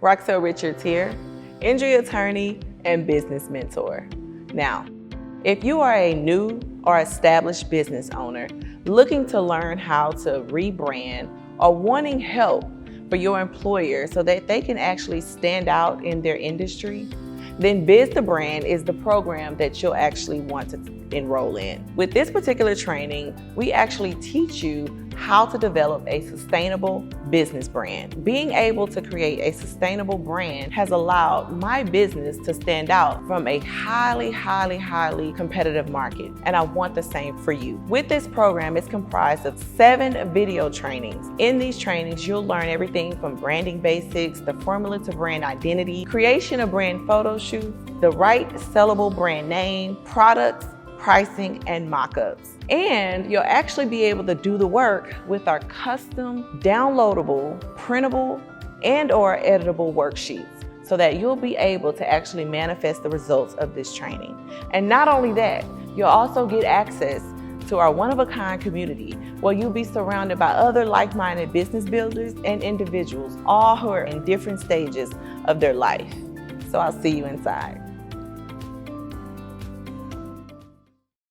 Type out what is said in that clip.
Roxelle Richards here, injury attorney and business mentor. Now, if you are a new or established business owner looking to learn how to rebrand or wanting help for your employer so that they can actually stand out in their industry, then BiztoBrand is the program that you'll actually want to enroll in. With this particular training, we actually teach you how to develop a sustainable business brand. Being able to create a sustainable brand has allowed my business to stand out from a highly competitive market, and I want the same for you. With this program, it's comprised of 7 video trainings. In these trainings, you'll learn everything from branding basics, the formula to brand identity, creation of brand photo shoots, the right sellable brand name, products, pricing, and mockups. And you'll actually be able to do the work with our custom, downloadable, printable, and/or editable worksheets so that you'll be able to actually manifest the results of this training. And not only that, you'll also get access to our one-of-a-kind community where you'll be surrounded by other like-minded business builders and individuals, all who are in different stages of their life. So I'll see you inside.